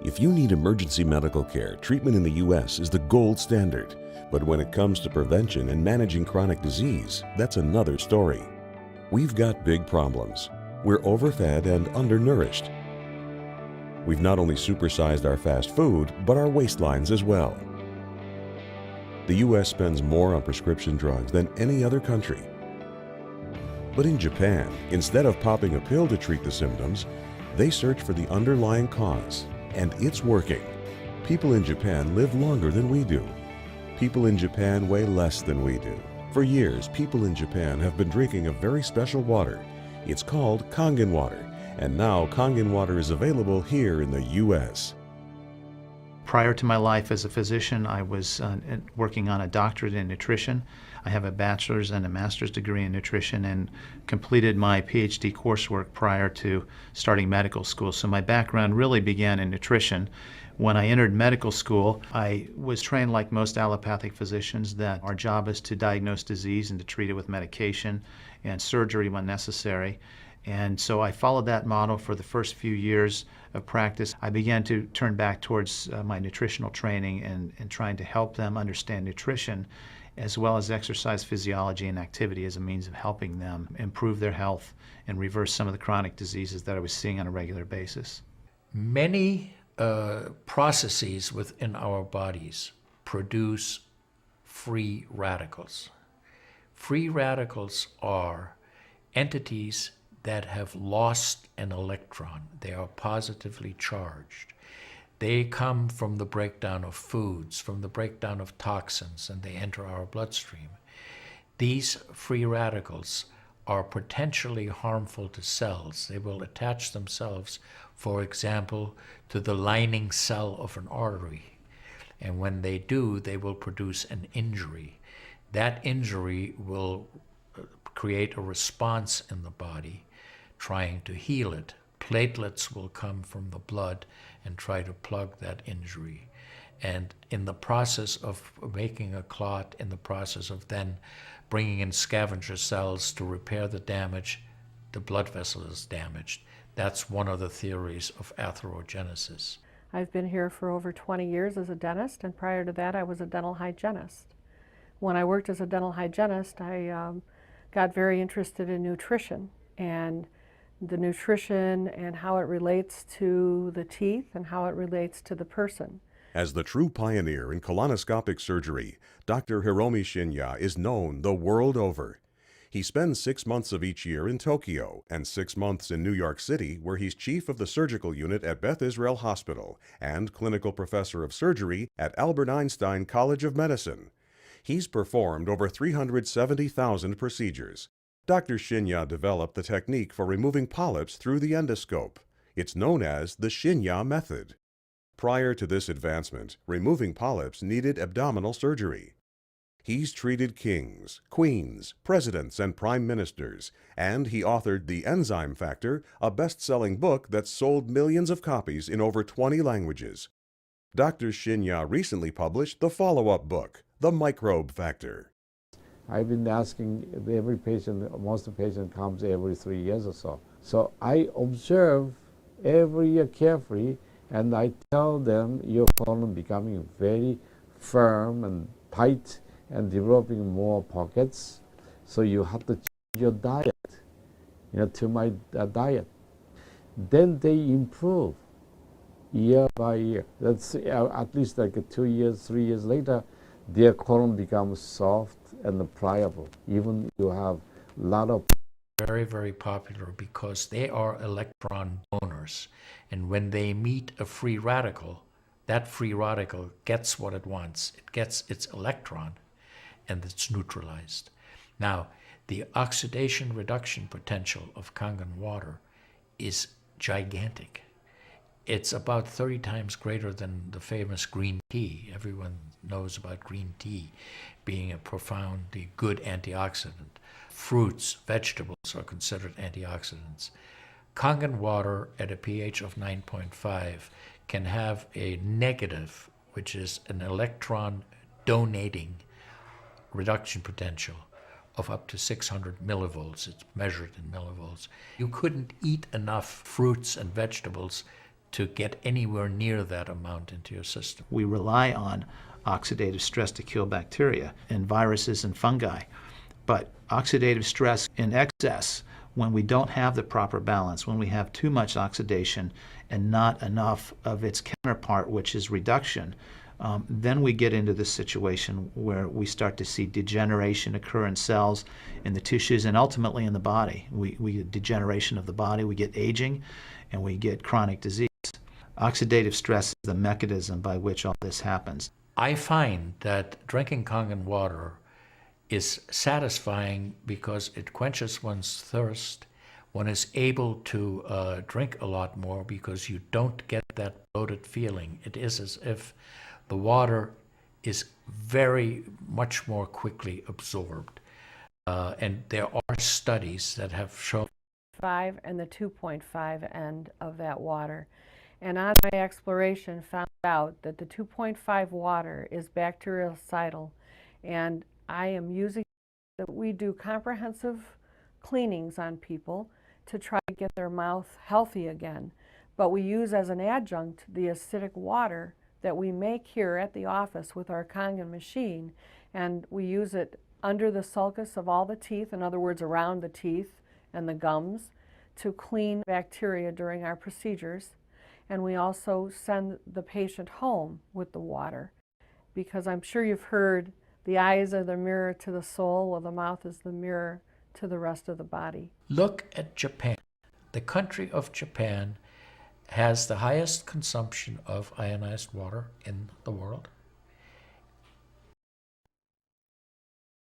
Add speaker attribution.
Speaker 1: If you need emergency medical care, treatment in the U.S. is the gold standard. But when it comes to prevention and managing chronic disease, that's another story. We've got big problems. We're overfed and undernourished. We've not only supersized our fast food, but our waistlines as well. The U.S. spends more on prescription drugs than any other country. But in Japan, instead of popping a pill to treat the symptoms, they search for the underlying cause, and it's working. People in Japan live longer than we do. People in Japan weigh less than we do. For years, people in Japan have been drinking a very special water. It's called Kangen water, and now Kangen water is available here in the U.S.
Speaker 2: Prior to my life as a physician, I was working on a doctorate in nutrition. I have a bachelor's and a master's degree in nutrition and completed my PhD coursework prior to starting medical school. So my background really began in nutrition. When I entered medical school, I was trained like most allopathic physicians that our job is to diagnose disease and to treat it with medication and surgery when necessary. And so I followed that model for the first few years of practice. I began to turn back towards my nutritional training and trying to help them understand nutrition as well as exercise physiology and activity as a means of helping them improve their health and reverse some of the chronic diseases that I was seeing on a regular basis.
Speaker 3: Many processes within our bodies produce free radicals. Free radicals are entities that have lost an electron. They are positively charged. They come from the breakdown of foods, from the breakdown of toxins, and they enter our bloodstream. These free radicals are potentially harmful to cells. They will attach themselves, for example, to the lining cell of an artery. And when they do, they will produce an injury. That injury will create a response in the body trying to heal it. Platelets will come from the blood and try to plug that injury. And in the process of making a clot, in the process of then bringing in scavenger cells to repair the damage, the blood vessel is damaged. That's one of the theories of atherogenesis.
Speaker 4: I've been here for over 20 years as a dentist, and prior to that I was a dental hygienist. When I worked as a dental hygienist, I got very interested in nutrition and the nutrition and how it relates to the teeth and how it relates to the person.
Speaker 1: As the true pioneer in colonoscopic surgery, Dr. Hiromi Shinya is known the world over. He spends 6 months of each year in Tokyo and 6 months in New York City, where he's chief of the surgical unit at Beth Israel Hospital and clinical professor of surgery at Albert Einstein College of Medicine. He's performed over 370,000 procedures. Dr. Shinya developed the technique for removing polyps through the endoscope. It's known as the Shinya method. Prior to this advancement, removing polyps needed abdominal surgery. He's treated kings, queens, presidents, and prime ministers, and he authored The Enzyme Factor, a best-selling book that sold millions of copies in over 20 languages. Dr. Shinya recently published the follow-up book, The Microbe Factor.
Speaker 5: I've been asking every patient, most of the patient comes every 3 years or so. So I observe every year carefully, and I tell them your colon becoming very firm and tight and developing more pockets. So you have to change your diet, to my diet. Then they improve year by year. That's at least like 2 years, 3 years later, their colon becomes soft and pliable. Even you have a lot of
Speaker 3: very, very popular because they are electron donors. And when they meet a free radical, that free radical gets what it wants. It gets its electron and it's neutralized. Now, the oxidation reduction potential of Kangen water is gigantic. It's about 30 times greater than the famous green tea. Everyone knows about green tea being a profoundly good antioxidant. Fruits, vegetables are considered antioxidants. Kangen water at a pH of 9.5 can have a negative, which is an electron donating reduction potential of up to 600 millivolts. It's measured in millivolts. You couldn't eat enough fruits and vegetables to get anywhere near that amount into your system.
Speaker 2: We rely on oxidative stress to kill bacteria and viruses and fungi. But oxidative stress in excess, when we don't have the proper balance, when we have too much oxidation and not enough of its counterpart, which is reduction, then we get into this situation where we start to see degeneration occur in cells, in the tissues, and ultimately in the body. We get degeneration of the body, we get aging, and we get chronic disease. Oxidative stress is the mechanism by which all this happens.
Speaker 3: I find that drinking Kangen water is satisfying because it quenches one's thirst. One is able to drink a lot more because you don't get that bloated feeling. It is as if the water is very much more quickly absorbed. And there are studies that have shown
Speaker 4: 5 and the 2.5 end of that water. And on my exploration, found out that the 2.5 water is bactericidal, and I am using that. We do comprehensive cleanings on people to try to get their mouth healthy again, but we use as an adjunct the acidic water that we make here at the office with our Kangen machine, and we use it under the sulcus of all the teeth, in other words around the teeth and the gums, to clean bacteria during our procedures. And we also send the patient home with the water, because I'm sure you've heard the eyes are the mirror to the soul, while the mouth is the mirror to the rest of the body.
Speaker 3: Look at Japan. The country of Japan has the highest consumption of ionized water in the world.